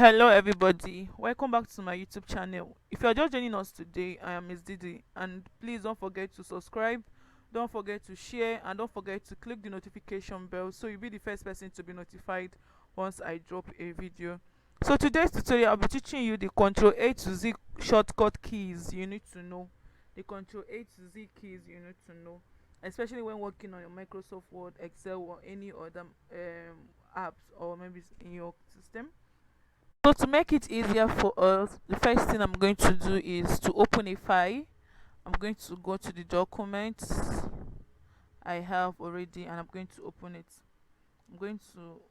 Hello everybody, welcome back to my YouTube channel. If you are just joining us today, I am Miss Didi, and please don't forget to subscribe, don't forget to share, and don't forget to click the notification bell so you'll be the first person to be notified once I drop a video. So today's tutorial, I'll be teaching you the Ctrl A to Z shortcut keys you need to know. The Ctrl A to Z keys you need to know, especially when working on your Microsoft Word, Excel, or any other apps, or maybe in your system. So to make it easier for us, the first thing I'm going to do is to open a file. I'm going to go to the documents I have already and I'm going to open it. I'm going to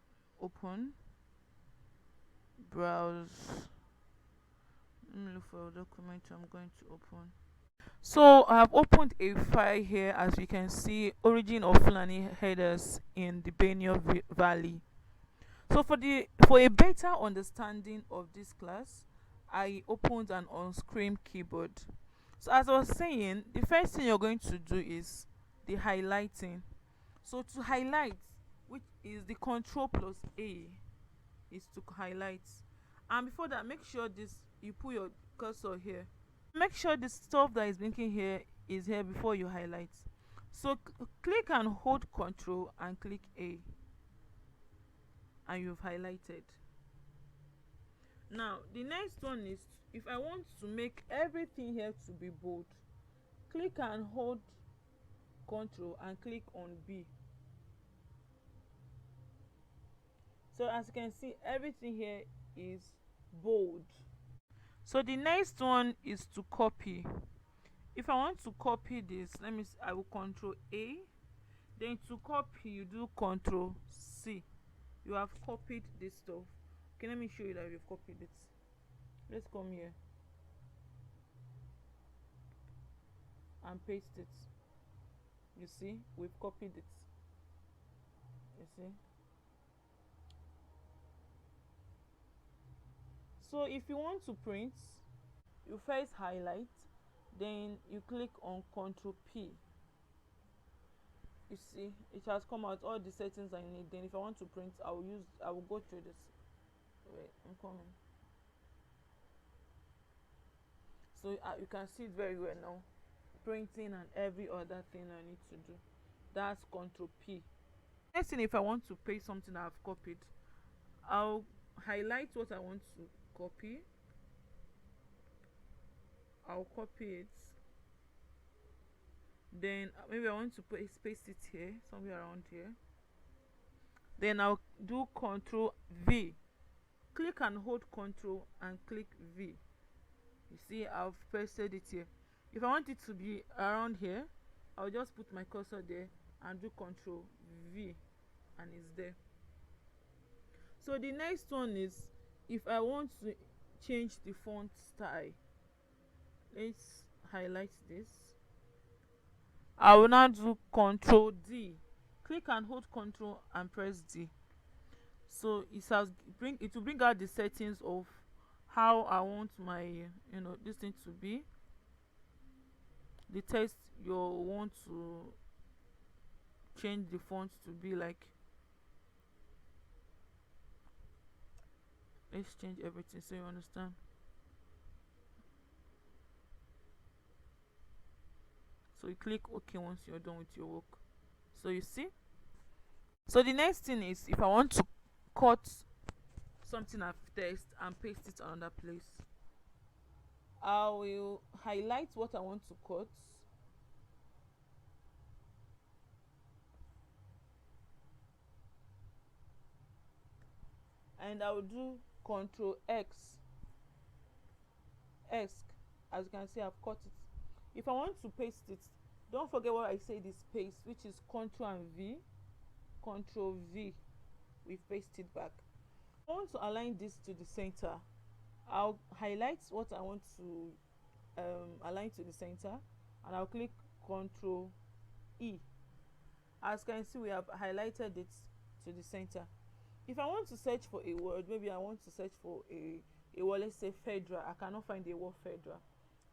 open, browse. Let me look for a document I'm going to open. So I have opened a file here. As you can see, origin of Fulani headers in the Benue Valley. So for a better understanding of this class, I opened an on-screen keyboard. So as I was saying, the first thing you're going to do is the highlighting. So to highlight, which is the Control plus A, is to highlight. And before that, make sure you put your cursor here. Make sure the stuff that is blinking here is here before you highlight. So click and hold Control and click A, and you've highlighted. Now the next one is, if I want to make everything here to be bold, click and hold Ctrl and click on B. So as you can see, everything here is bold. So the next one is to copy. If I want to copy this, I will Ctrl A. Then to copy, you do Ctrl C. You have copied this stuff. Okay, let me show you that you've copied it. Let's come here and paste it. You see, we've copied it. You see. So if you want to print, you first highlight, then you click on Ctrl P. You see, it has come out all the settings I need. Then if I want to print, I will go through this. Wait, I'm coming. So you can see it very well now. Printing and every other thing I need to do. That's Ctrl P. Next thing, if I want to paste something I've copied, I'll highlight what I want to copy. I'll copy it. Then maybe I want to paste it here, somewhere around here. Then I'll do Ctrl V. Click and hold Ctrl and click V. You see, I've pasted it here. If I want it to be around here, I'll just put my cursor there and do Ctrl V, and it's there. So the next one is, if I want to change the font style, let's highlight this. I will now do Ctrl D. Click and hold Ctrl and press D. So it will bring out the settings of how I want my this thing to be. The text you want to change the font to be like. Let's change everything so you understand. So you click OK once you're done with your work. So you see. So the next thing is, if I want to cut something of text and paste it another place, I will highlight what I want to cut. And I will do Ctrl X. As you can see, I've cut it. If I want to paste it, don't forget what I said is paste, which is Ctrl and V. Ctrl V. We've pasted back. I want to align this to the center. I'll highlight what I want to align to the center, and I'll click Ctrl E. As you can see, we have highlighted it to the center. If I want to search for a word, maybe I want to search for a word, let's say federal. I cannot find the word federal.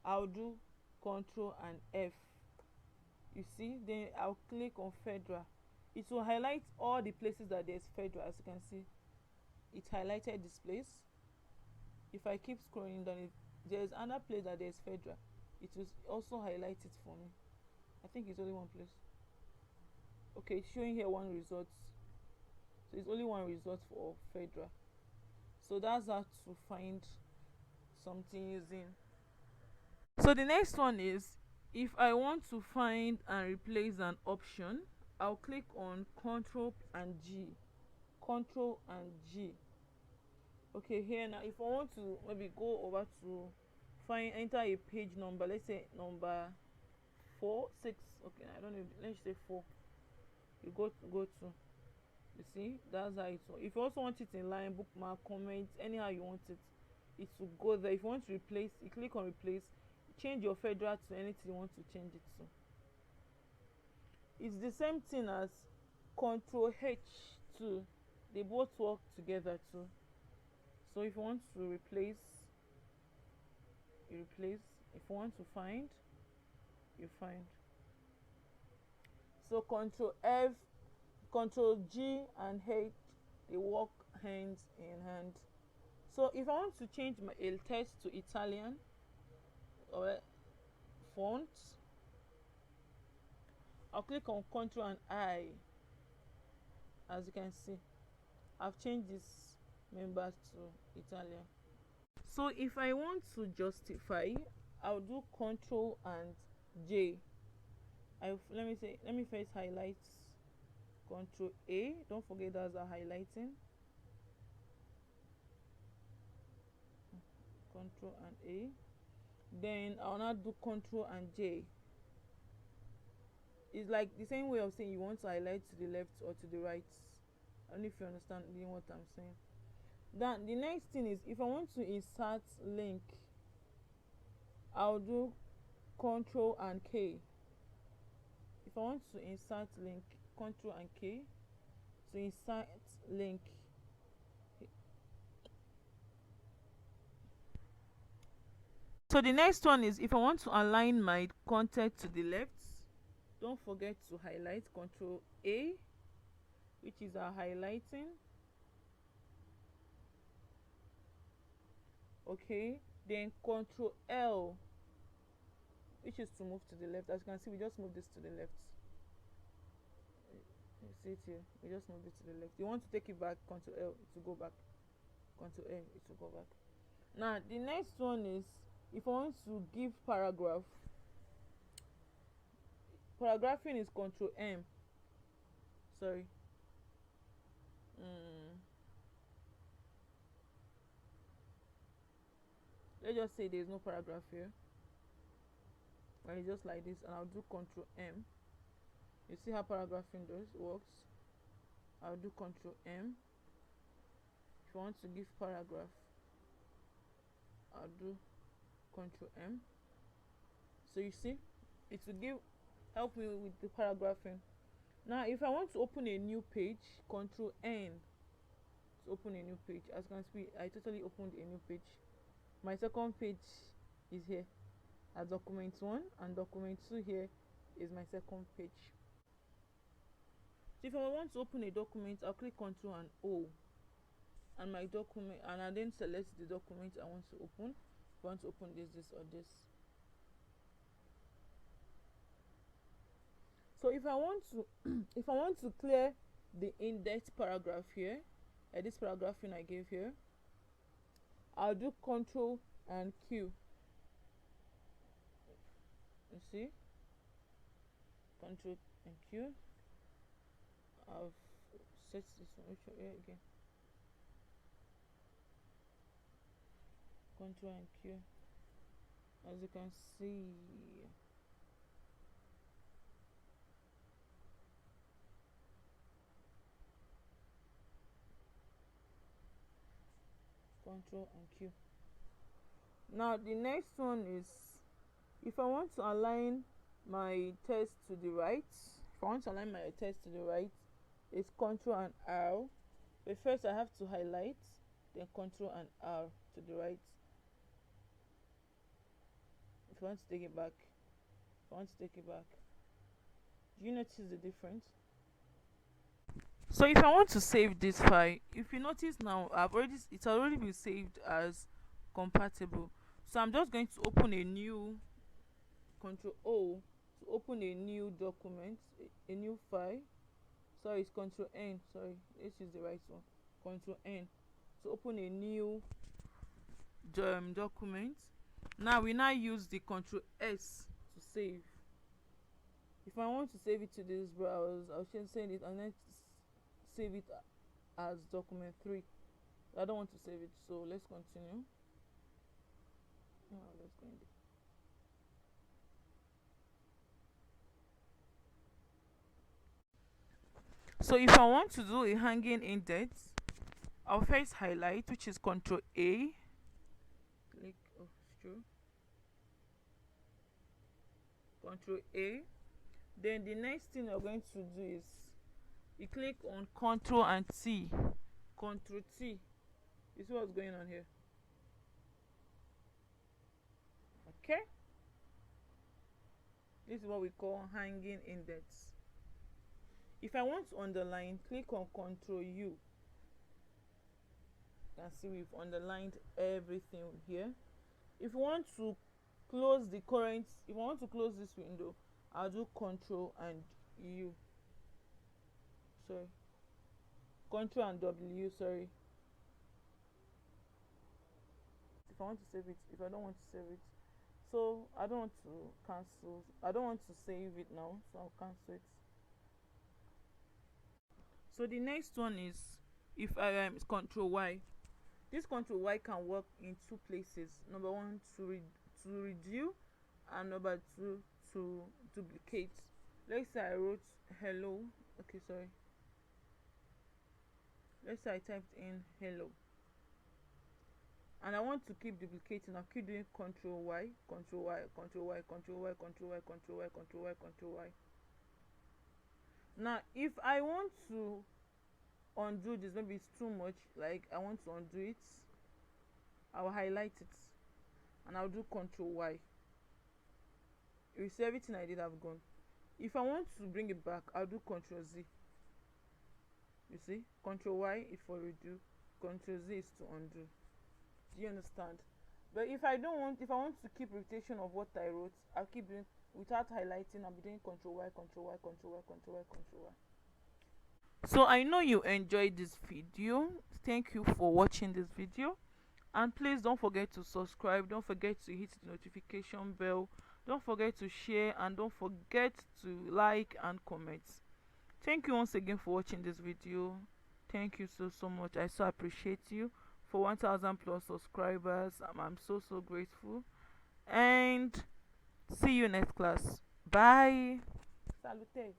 I'll do Ctrl and F. You see, then I'll click on federal. It will highlight all the places that there's federal. As you can see, it highlighted this place. if I keep scrolling down, if there's another place that there's federal, it will also highlight it for me. I think it's only one place. Okay, it's showing here one result, so it's only one result for federal. So that's how to find something using. So the next one is, if I want to find and replace an option, I'll click on Ctrl and G. Ctrl and G. Okay, here now, if I want to maybe go over to enter a page number, let's say number 4, 6, okay, I don't know, let's say 4. You go to, you see, that's how it. If you also want it in line, bookmark, comment, anyhow you want it, it will go there. If you want to replace, you click on replace, change your federal to anything you want to change it to. It's the same thing as Ctrl H too. They both work together too. So if you want to replace, you replace. If you want to find, you find. So Ctrl F, Ctrl G and H, they work hand in hand. So if I want to change my text to Italian or font, I'll click on Ctrl and I. As you can see, I've changed this member to Italian. So if I want to justify, I'll do Ctrl and J. Let me first highlight Ctrl A. Don't forget that's a highlighting. Ctrl and A. Then I'll now do Ctrl and J. It's like the same way of saying you want to highlight to the left or to the right. I don't know if you understand what I'm saying. Then the next thing is, if I want to insert link, I'll do Ctrl and K. If I want to insert link, Ctrl and K to insert link. So the next one is, if I want to align my content to the left, don't forget to highlight Ctrl A, which is our highlighting. Okay, then Ctrl L, which is to move to the left. As you can see, we just move this to the left. You see it here, we just move it to the left. You want to take it back, Ctrl L, it will go back. Ctrl M, it will go back. Now the next one is, if I want to give paragraph, paragraphing is Ctrl M. Sorry. Let's just say there's no paragraph here. Right, just like this, and I'll do Ctrl M. You see how paragraphing works. I'll do Ctrl M. If you want to give paragraph, I'll do Ctrl M. So you see, it will help me with the paragraphing. Now if I want to open a new page, Ctrl N to open a new page. As you can see, I totally opened a new page. My second page is here as document 1, and document 2 here is my second page. So if I want to open a document, I'll click Ctrl and O, and my document, and I then select the document I want to open. If I want to open this or this. So if I want to if I want to clear the index paragraph here, this paragraphing I gave here, I'll do Ctrl and Q. You see, Ctrl and Q. I've set this one here again. Ctrl and Q. As you can see, Ctrl and Q. Now the next one is, if I want to align my text to the right, it's Ctrl and R. But first I have to highlight, then Ctrl and R to the right. If I want to take it back, do you notice the difference? So if I want to save this file, if you notice now, it's already been saved as compatible. So I'm just going to open a new Ctrl O to open a new document, a new file. Sorry, it's Ctrl N. Sorry, let's use the right one. Ctrl N to open a new document. Now we use the Ctrl S to save. If I want to save it to this browser, I'll just send it and then save it as document 3. I don't want to save it, so let's continue. Let's go in there. So if I want to do a hanging indent, I'll first highlight, which is Ctrl A. Click, Ctrl A. Then the next thing you're going to do is you click on Ctrl and T. Ctrl T. You see what's going on here? Okay. This is what we call hanging indents. If I want to underline, click on Ctrl U. You can see we've underlined everything here. If you want to close the current, if I want to close this window, I'll do Ctrl and U. Sorry. Ctrl and W, sorry. If I want to save it, if I don't want to save it. So I don't want to cancel. I don't want to save it now, so I'll cancel it. So the next one is, if I Ctrl Y. This Ctrl Y can work in 2 places. Number 1 to redo, and number 2 to duplicate. Let's say I wrote hello. Okay, sorry. Let's say I typed in hello, and I want to keep duplicating. I'll keep doing Ctrl Y, Ctrl Y, Ctrl Y, Ctrl Y, Ctrl Y, Ctrl Y, Ctrl Y, Ctrl Y. Now if I want to undo this, maybe it's too much, like I want to undo it, I'll highlight it and I'll do Ctrl Y. You see, everything I did have gone. If I want to bring it back, I'll do Ctrl Z. You see, Ctrl Y is for redo, Ctrl Z is to undo. Do you understand? But if I want to keep repetition of what I wrote, I'll keep doing, without highlighting, I'll be doing Ctrl Y, Ctrl Y, Ctrl Y, Ctrl Y, Ctrl Y. So I know you enjoyed this video. Thank you for watching this video, and please don't forget to subscribe, don't forget to hit the notification bell, don't forget to share, and don't forget to like and comment. Thank you once again for watching this video. Thank you so much. I so appreciate you. For 1,000 plus subscribers, I'm so grateful, and see you next class. Bye. Salute.